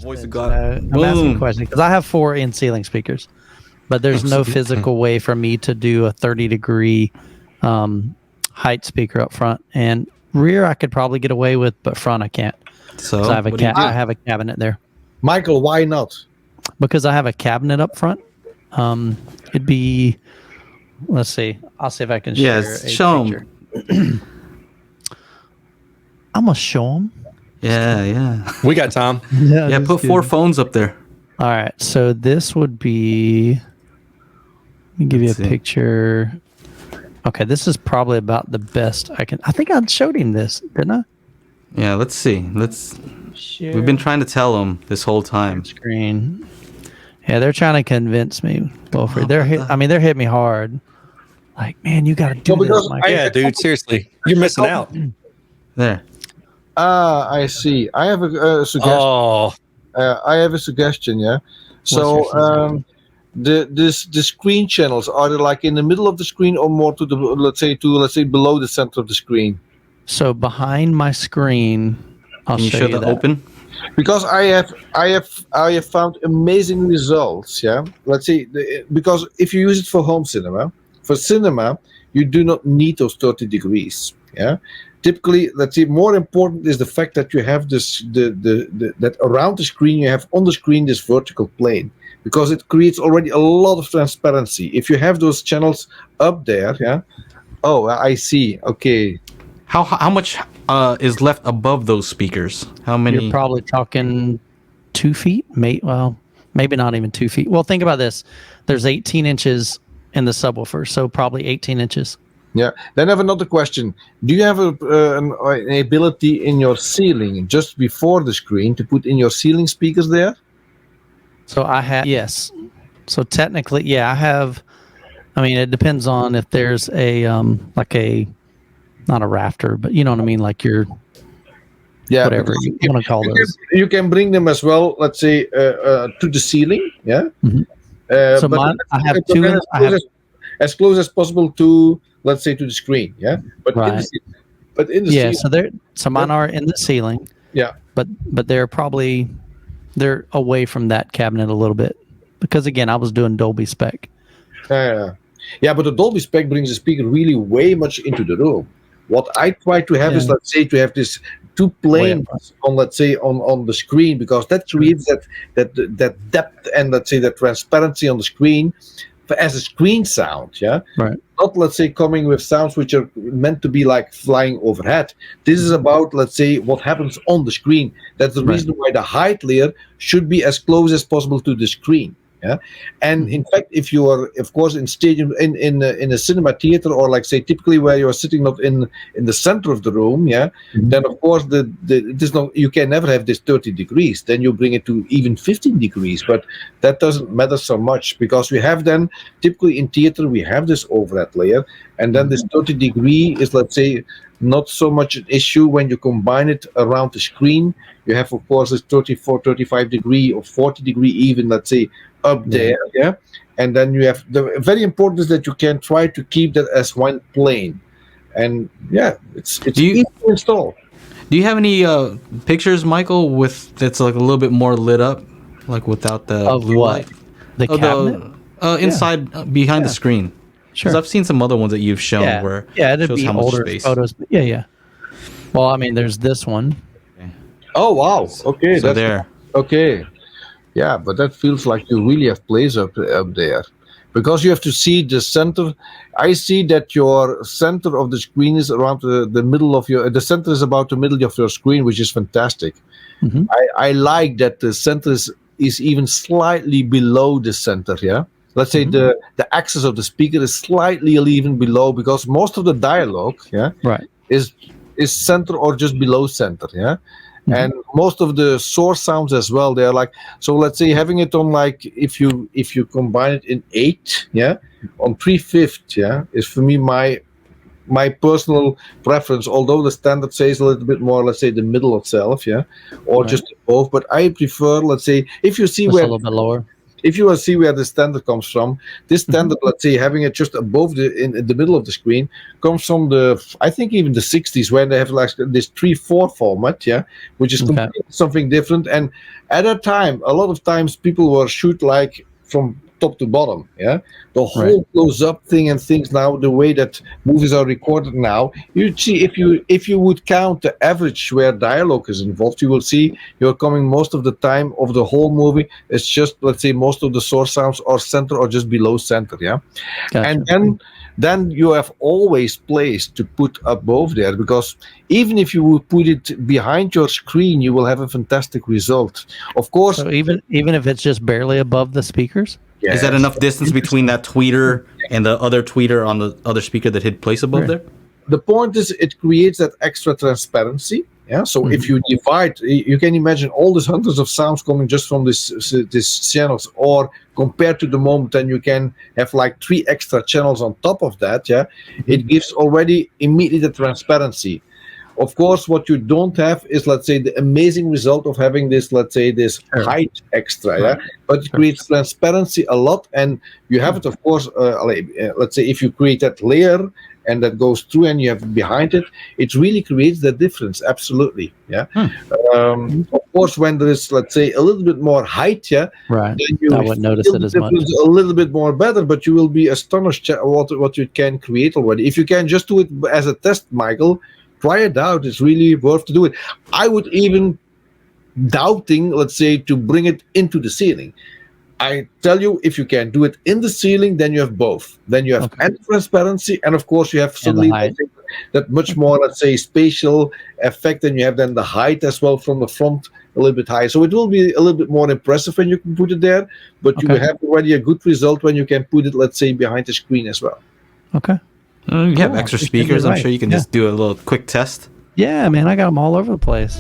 voice of God. I'm asking a question because I have 4 in-ceiling speakers, but there's no physical way for me to do a 30-degree height speaker up front. And rear I could probably get away with, but front I can't. So I have a cabinet there. Michael, why not? Because I have a cabinet up front. It'd be, let's see. I'll see if I can share a show picture. I'm going to show them. Yeah. We got time. Yeah, put 4 phones up there. All right. So this would be, let me give you a picture. Okay. This is probably about the best I can. I think I showed him this, didn't I? Yeah, let's see. We've been trying to tell him this whole time. Screen. Yeah, they're trying to convince me, Wilfried. They're hitting me hard. Like, man, you got to do this, Mike. Yeah, dude, seriously. You're missing out. There. I see. I have a suggestion. Oh. I have a suggestion, yeah. So the screen channels, are they like in the middle of the screen or more to the let's say below the center of the screen? So behind my screen, I'll show you the open. Because I have found amazing results. Yeah, let's see. Because if you use it for home cinema, you do not need those 30 degrees. Yeah, typically, let's see. More important is the fact that you have this that around the screen you have on the screen this vertical plane, because it creates already a lot of transparency. If you have those channels up there, yeah. Oh, I see. Okay. How much is left above those speakers? How many? You're probably talking 2 feet. Maybe not even 2 feet. Well, think about this. There's 18 inches in the subwoofer, so probably 18 inches. Yeah. Then I have another question. Do you have an ability in your ceiling just before the screen to put in your ceiling speakers there? So I have, yes. So technically, yeah, I have. I mean, it depends on if there's a not a rafter, but you know what I mean, like your whatever you want to call those. You can bring them as well. Let's say to the ceiling. Yeah. Mm-hmm. So mine, I have 2. As close as possible to, let's say, to the screen. Yeah. But right. In the ceiling. So mine are in the ceiling. Yeah. But they're away from that cabinet a little bit because again I was doing Dolby spec. Yeah, but the Dolby spec brings the speaker really way much into the room. What I try to have is, let's say, to have this 2 planes on, let's say, on the screen, because that creates that depth and, let's say, that transparency on the screen as a screen sound. Yeah, right. Not, let's say, coming with sounds which are meant to be like flying overhead. This is about, let's say, what happens on the screen. That's the reason why the height layer should be as close as possible to the screen. Yeah, and in fact, if you are, of course, in stadium in a cinema theater, or like say typically where you are sitting not in the center of the room, yeah, then of course it is not, you can never have this 30 degrees. Then you bring it to even 15 degrees, but that doesn't matter so much, because we have then typically in theater we have this overhead layer, and then this 30 degree is, let's say, not so much an issue when you combine it around the screen. You have, of course, this 34, 35 degree or 40 degree even, let's say, up there, yeah. And then you have the very important is that you can try to keep that as one plane, and yeah, it's easy to install. Do you have any pictures, Michael, with that's like a little bit more lit up, like without the blue light? The cabinet? Inside behind the screen. Sure. Because I've seen some other ones that you've shown where it'd shows be how much older space. photos. Yeah. Well, I mean, there's this one. Oh wow! Okay, so there. Okay. Yeah, but that feels like you really have place up there, because you have to see the center. I see that your center of the screen is around the middle of the center is about the middle of your screen, which is fantastic. Mm-hmm. I like that the center is even slightly below the center. Yeah, let's say the axis of the speaker is slightly even below, because most of the dialogue, is center or just below center. Yeah. And most of the source sounds as well, they're like, so let's say having it on, like, if you combine it in 8, on 3/5, is for me my personal preference, although the standard says a little bit more, let's say, the middle itself, or just above, but I prefer, let's say, if you see just a little bit lower. if you will see where the standard comes from, this standard, let's say, having it just above in the middle of the screen, comes from I think even the 60s, when they have like this 3:4 format, which is completely something different. And at that time, a lot of times people were shoot like from top to bottom, the whole close-up thing and things. Now the way that movies are recorded now, you see, if you would count the average where dialogue is involved, you will see you're coming most of the time of the whole movie, it's just, let's say, most of the source sounds are center or just below center. Gotcha. And then you have always place to put above there, because even if you would put it behind your screen, you will have a fantastic result. Of course, so even if it's just barely above the speakers. Is that enough distance between that tweeter and the other tweeter on the other speaker that hit place above there? The point is, it creates that extra transparency. So if you divide, you can imagine all these hundreds of sounds coming just from these channels, or compared to the moment, then you can have like 3 extra channels on top of that. It gives already immediate transparency. Of course, what you don't have is, let's say, the amazing result of having this, let's say, this height extra, but it creates transparency a lot. And you have it, of course, let's say, if you create that layer and that goes through and you have it behind it, it really creates the difference, absolutely. Of course, when there is, let's say, a little bit more height, then you I wouldn't notice it as much. A little bit more better, but you will be astonished what you can create already. If you can just do it as a test, Michael, try it out. It's really worth to do it. I would even doubting, let's say, to bring it into the ceiling. I tell you, if you can do it in the ceiling, then you have both. Then you have and transparency, and of course you have suddenly that much more, let's say, spatial effect, and you have then the height as well from the front a little bit higher. So it will be a little bit more impressive when you can put it there, but you will have already a good result when you can put it, let's say, behind the screen as well. Okay. You have extra speakers. I'm sure you can just do a little quick test. Yeah, man, I got them all over the place.